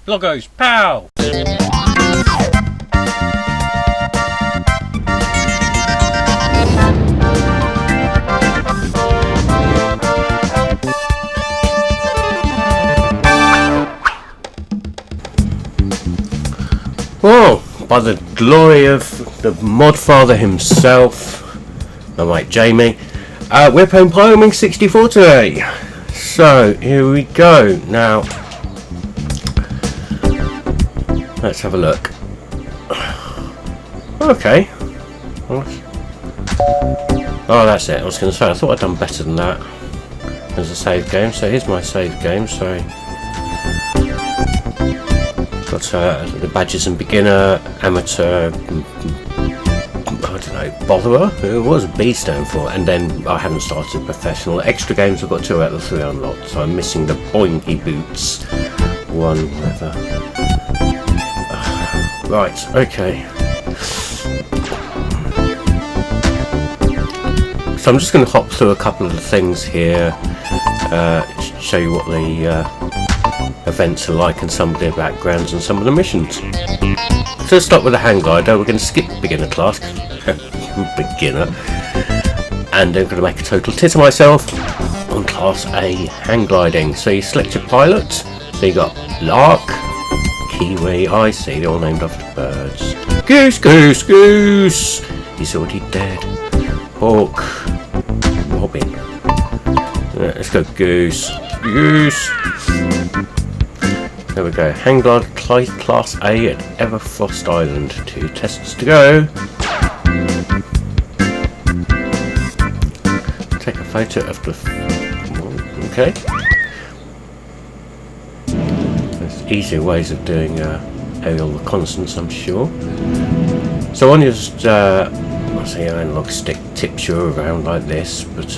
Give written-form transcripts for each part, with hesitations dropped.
Bloggos, POW! Well, by the glory of the mod father himself, my mate Jamie, we're playing Pilotwings 64 today. So here we go. Now, let's have a look. Okay. Oh, that's it. I was going to say, I thought I'd done better than that as a save game. So here's my save game. So got the badges and beginner, amateur, I don't know, botherer. It was B stand for, and then I haven't started professional. Extra games I've got 2 out of 3 unlocked, so I'm missing the boinky boots. 1, whatever. Right, okay. So I'm just going to hop through a couple of the things here, show you what the events are like and some of their backgrounds and some of the missions. So let's start with the hang glider. We're going to skip beginner class, beginner, and I'm going to make a total tit of myself on class A hang gliding. So you select your pilot. So you got Lark, Kiwi, I see, they're all named after birds. Goose, goose, goose. He's already dead. Hawk, Robin. Let's go goose, goose. There we go. Hang glider class A at Everfrost Island. 2 tests to go. Take a photo of the. Okay. There's easier ways of doing aerial reconnaissance, I'm sure. So on your say analog stick tips you around like this, but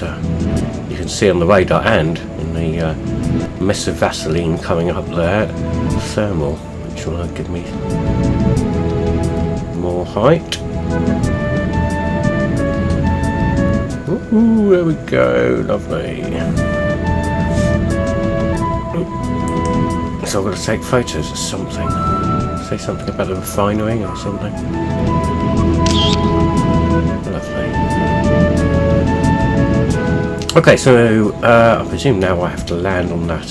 you can see on the radar and in the mess of Vaseline coming up there, thermal, which will give me more height. Ooh, there we go, lovely. So I've got to take photos of something. Say something about the refinery or something. Lovely. Okay, so I presume now I have to land on that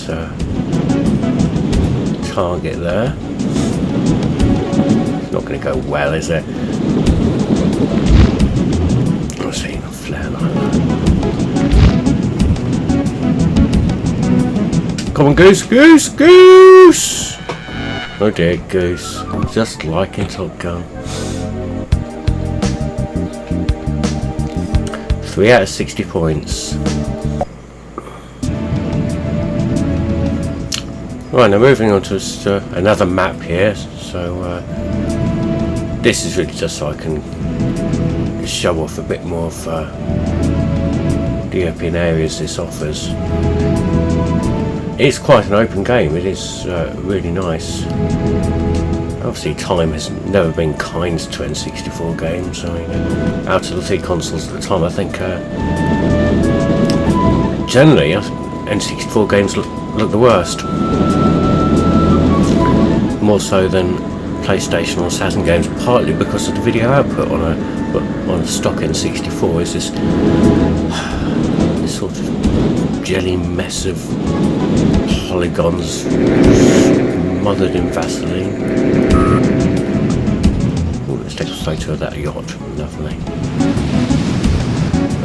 target there. It's not going to go well, is it? Let's see, a flare like that. Come on, goose, goose, goose! Oh dear, goose. Just like in Top Gun. 3 out of 60 points. Right, now moving on to another map here. So this is really just so I can show off a bit more of the European areas this offers. It's quite an open game. It is really nice. Obviously, time has never been kind to N64 games. I mean, out of the 3 consoles at the time, I think generally N64 games look the worst. More so than PlayStation or Saturn games, partly because of the video output on a stock N64 is this sort of jelly mess of polygons smothered in Vaseline. Ooh, let's take a photo of that yacht. Lovely.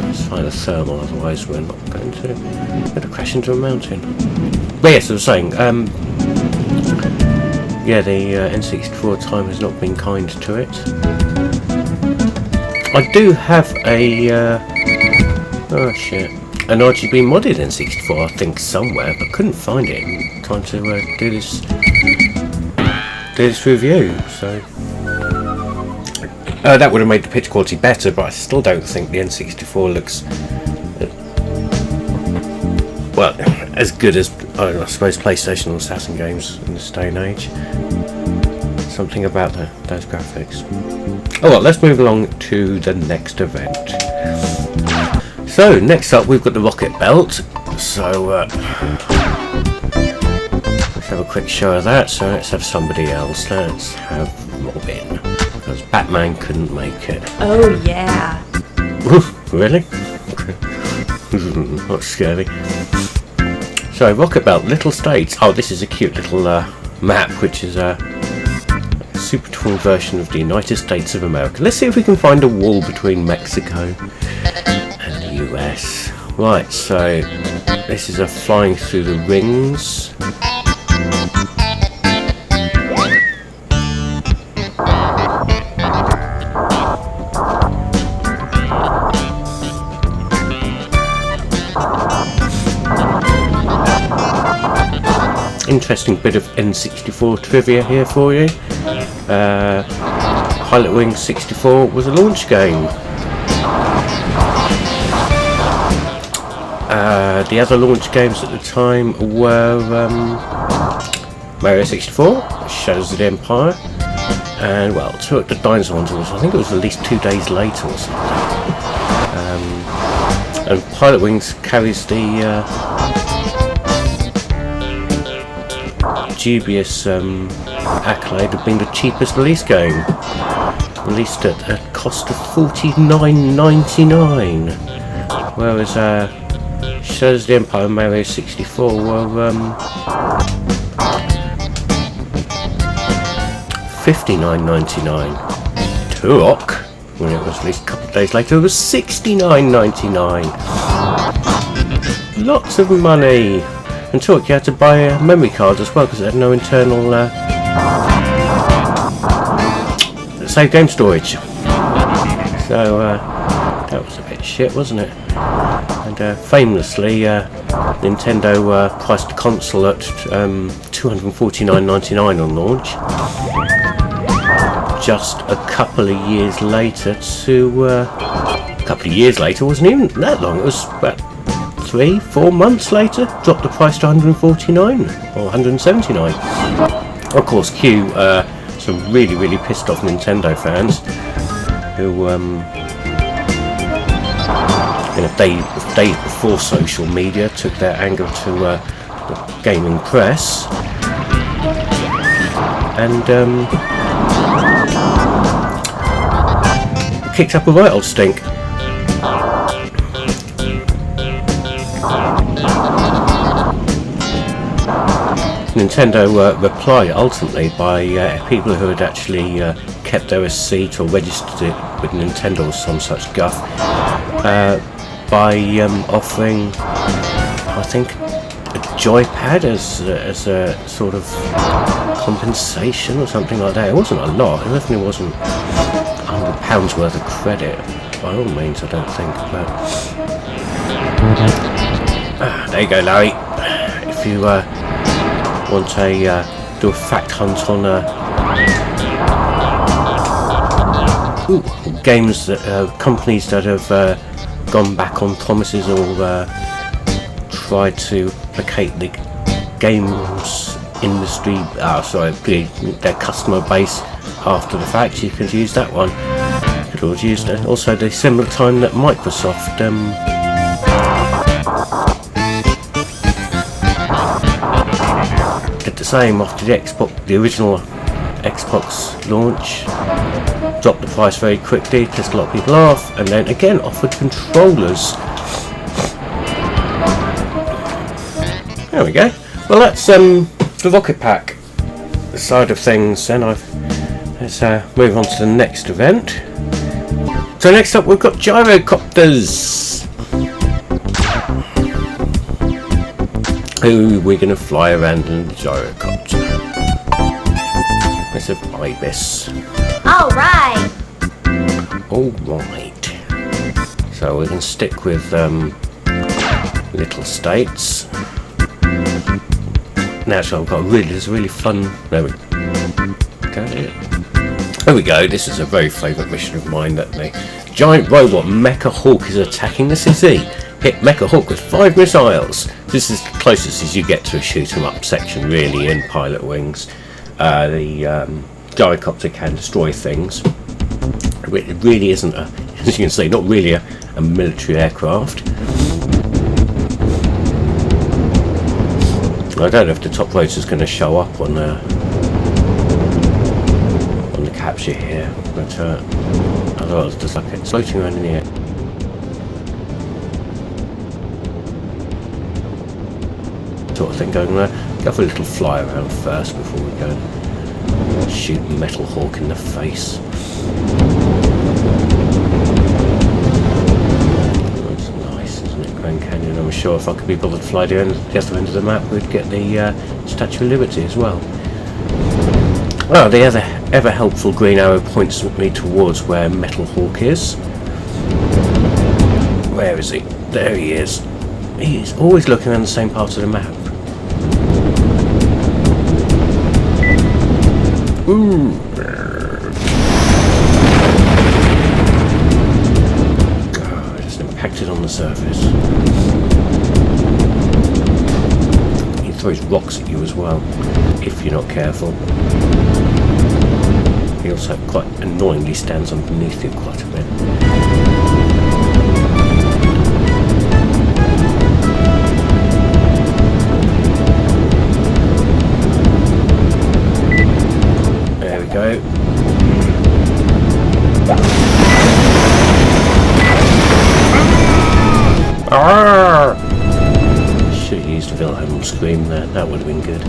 Let's find a thermal, otherwise we're not going to crash into a mountain. But yes, I was saying, yeah, the N64 time has not been kind to it. I do have a oh shit, an RGB modded N64, I think, somewhere, but couldn't find it in time to do this review. So that would have made the picture quality better, but I still don't think the N64 looks well as good as I suppose PlayStation or Saturn games in this day and age. Something about those graphics. Oh well, let's move along to the next event. So next up we've got the rocket belt. So let's have have a quick show of that, so let's have somebody else. Let's have Robin, because Batman couldn't make it. Oh yeah. Really? That's scary. So, Rocket Belt, Little States. Oh, this is a cute little map, which is a super tall version of the United States of America. Let's see if we can find a wall between Mexico and the US. Right, so this is a flying through the rings. Interesting bit of N64 trivia here for you. Pilotwings 64 was a launch game. The other launch games at the time were Mario 64, Shadows of the Empire, and well, Turok the Dinosaur Hunter was, I think it was released 2 days later or something. And Pilotwings carries the dubious accolade of being the cheapest release game, released at a cost of $49.99, whereas Shadows of the Empire and Mario 64 were $59.99. Turok, when it was released a couple of days later, was $69.99. Lots of money. And Turok, you had to buy a memory card as well because it had no internal save game storage. So that was a bit shit, wasn't it? And famously, Nintendo priced the console at $249.99 on launch. Just a couple of years later wasn't even that long. It was about 3-4 months later, dropped the price to $149 or $179. Of course, some really pissed off Nintendo fans who, in a day before social media, took their anger to the gaming press and kicked up a right old stink. Nintendo replied ultimately by people who had actually kept their receipt or registered it with Nintendo or some such guff by offering, I think, a joypad as a sort of compensation or something like that. It wasn't a lot. It definitely wasn't £100 worth of credit by all means, I don't think. But there you go, Larry. If you want to do a fact hunt on games that companies that have gone back on promises or tried to placate the games industry, their customer base after the fact, you could use that one. You could always use also the similar time that Microsoft did the same after the original Xbox launch, dropped the price very quickly, pissed a lot of people off, and then again offered controllers. There we go. Well, that's the Rocket Pack side of things. Then let's move on to the next event. So next up, we've got gyrocopters. Who we're going to fly around in the gyrocopter. It's a ibis. Alright! Alright. So we can stick with little states. Now, so I've got this really fun. There we go. This is a very favourite mission of mine, that the giant robot Mecha Hawk is attacking the city. Hit Mecha Hawk with 5 missiles. This is the closest as you get to a shoot 'em up section, really, in Pilotwings. The gyrocopter can destroy things. It really isn't, as you can see, not really a military aircraft. I don't know if the top rotor is going to show up on the capture here, but otherwise it's just like it's floating around in the air. Sort of thing going there. Go for a little fly around first before we go and shoot Metal Hawk in the face. That's nice, isn't it? Grand Canyon. I'm sure if I could be bothered to fly down the other end of the map, we'd get the Statue of Liberty as well. Well, the other ever helpful green arrow points me towards where Metal Hawk is. Where is he? There he is. He's always looking around the same part of the map. Ooh. Oh, just impacted on the surface. He throws rocks at you as well, if you're not careful. He also quite annoyingly stands underneath you quite a bit. There we go. Should have used a Wilhelm scream there, that would have been good.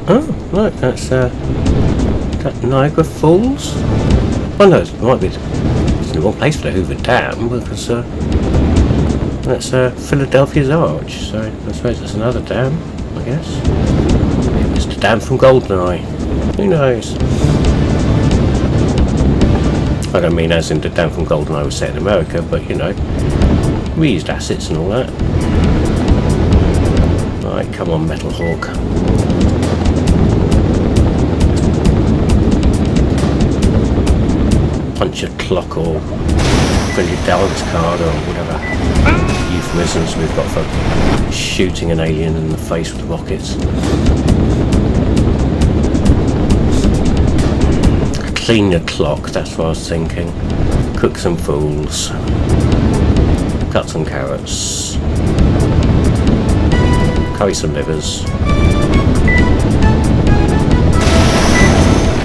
Oh, look, that's that Niagara Falls? Oh no, it might be. It's the wrong place for the Hoover Dam because that's Philadelphia's Arch. So I suppose it's another dam, I guess. Maybe it's the dam from Goldeneye. Who knows? I don't mean as in the dam from Goldeneye was set in America, but you know, we used assets and all that. Right, come on, Metal Hawk. Punch a clock or fill your balance card or whatever euphemisms we've got for shooting an alien in the face with rockets. Clean your clock, that's what I was thinking. Cook some fools. Cut some carrots. Curry some livers.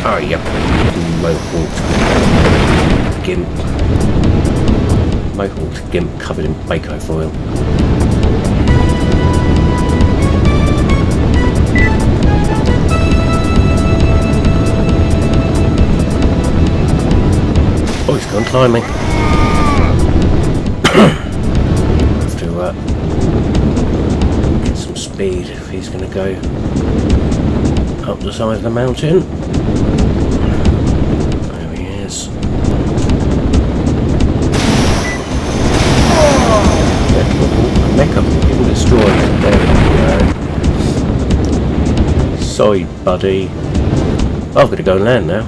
Oh, yep. Mohawk gimp. Mohawk gimp covered in bacon foil. Oh, he's gone climbing. Have to get some speed if he's going to go up the side of the mountain. There he is. Mecha being destroyed. There we go. Sorry, buddy. I've got to go and land now.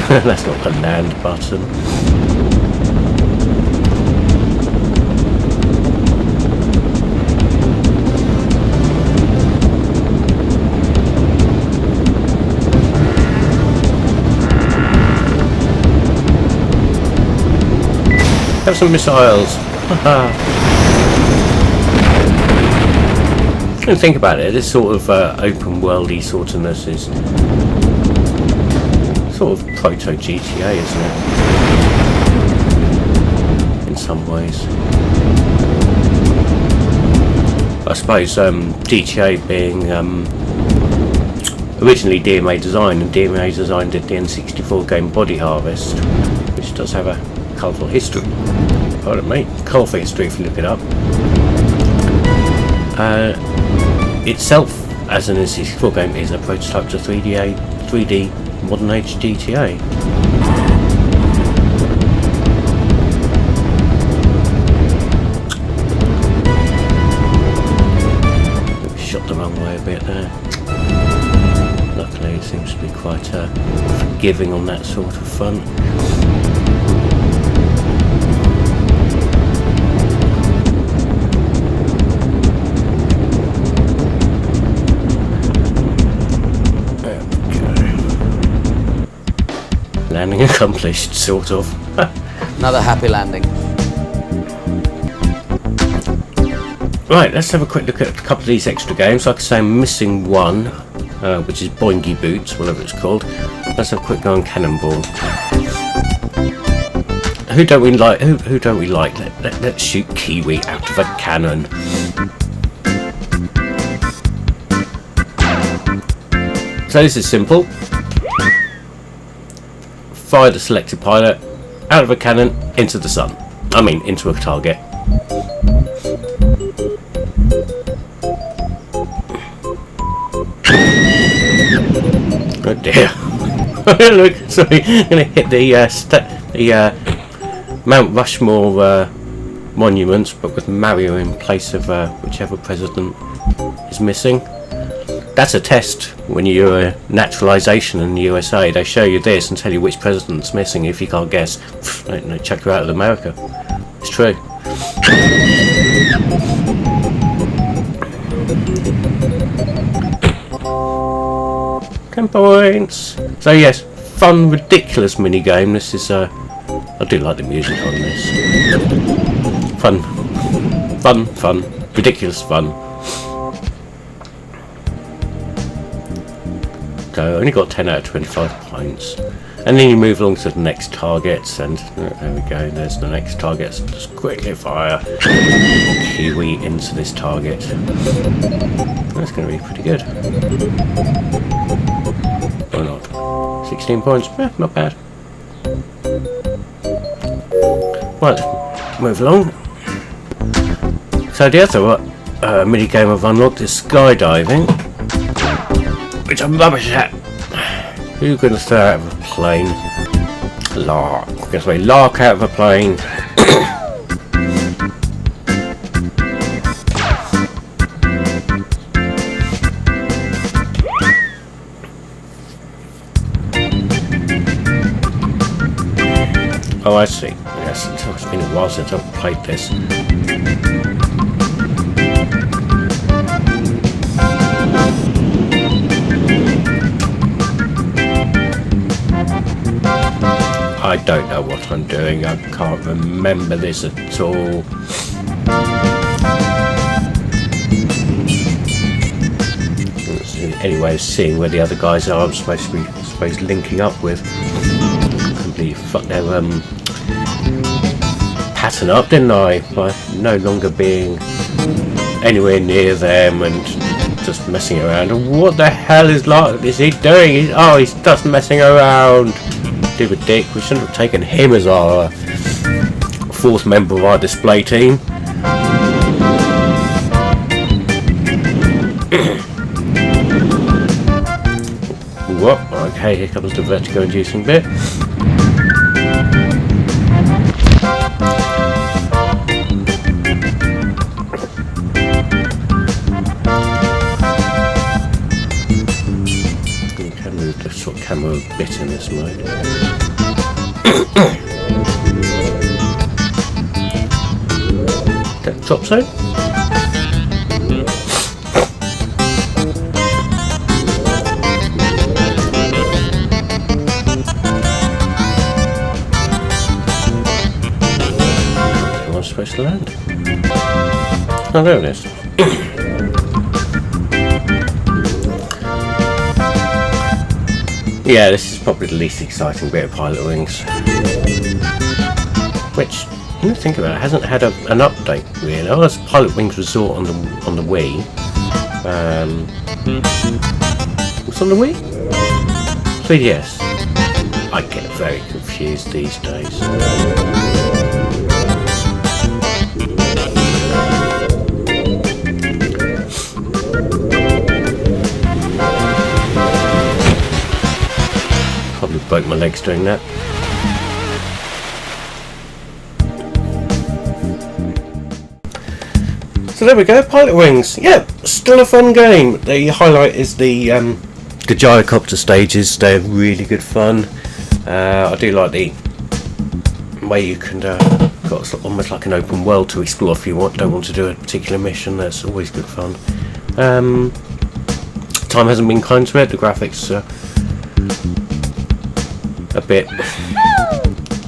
That's not the land button. Have some missiles. And think about it, this sort of open worldy sort of ness is sort of proto GTA, isn't it? In some ways. I suppose GTA being originally DMA design, and DMA Design did the N64 game Body Harvest, which does have a colourful history. Pardon me, colourful history if you look it up. Itself, as an N64 game, is a prototype to 3D modern age GTA. Shot the wrong way a bit there. seems to be quite forgiving on that sort of front. Landing accomplished, sort of. Another happy landing. Right, let's have a quick look at a couple of these extra games. Like I say, I'm missing one, which is Boingy Boots, whatever it's called. Let's have a quick go on Cannonball. Who don't we like? Who don't we like? Let's shoot Kiwi out of a cannon. So this is simple. Fire the selected pilot out of a cannon into the sun. I mean, into a target. Oh dear. Look, sorry, I'm going to hit the Mount Rushmore monuments, but with Mario in place of whichever president is missing. That's a test. When you're naturalisation in the USA, they show you this and tell you which president's missing. If you can't guess, they chuck you out of America. It's true. 10 points. So yes, fun, ridiculous mini game. This is I do like the music on this. Fun, ridiculous fun. So only got 10 out of 25 points, and then you move along to the next targets, and there we go. There's the next target. So just quickly fire Kiwi into this target. That's going to be pretty good. Or not? 16 points. Not bad. Right, move along. So the other mini game I've unlocked is skydiving, which I'm rubbish at. Who's going to throw out of a plane? Lark. I'm going to say lark out of a plane. Oh, I see. Yes, it's been a while since I've played this. I don't know what I'm doing. I can't remember this at all. Anyway, seeing where the other guys are, I'm supposed to be linking up with. Completely fucked their pattern up, didn't I? By no longer being anywhere near them and just messing around. And what the hell is he doing? He's just messing around. Stupid dick. We shouldn't have taken him as our fourth member of our display team. What? Okay, here comes the vertigo inducing bit. You can move the sort of camera a bit in this mode. Top zone. I'm supposed to land. Oh, there it is. Yeah, this is probably the least exciting bit of Pilotwings. Which, when you think about it, hasn't had an update really. Oh, there's Pilotwings Resort on the Wii. What's on the Wii? 3DS. I get very confused these days. Probably broke my legs doing that. So there we go, Pilotwings. Yeah, still a fun game. The highlight is the The gyrocopter stages, they're really good fun. I do like the way you can got sort of almost like an open world to explore if you don't want to do a particular mission. That's always good fun. Time hasn't been kind to it. The graphics are a bit.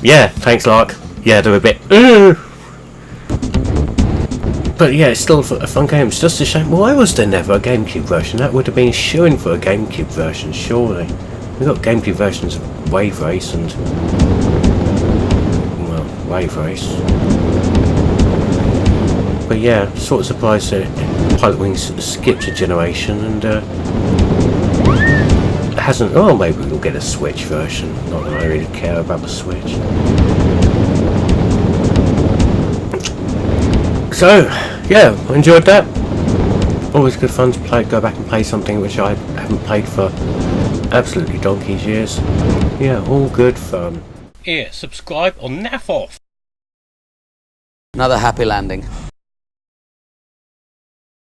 Yeah, thanks, Lark. Yeah, they're a bit. But yeah, it's still a fun game. It's just a shame. Why was there never a GameCube version? That would have been shooing for a GameCube version, surely. We've got GameCube versions of Wave Race and. Well, Wave Race. But yeah, sort of surprised that Pilotwings skipped a generation and hasn't. Oh, maybe we'll get a Switch version. Not that I really care about the Switch. So, yeah, I enjoyed that. Always good fun to play. Go back and play something which I haven't played for absolutely donkey's years. Yeah, all good fun. Here, subscribe or naff off. Another happy landing.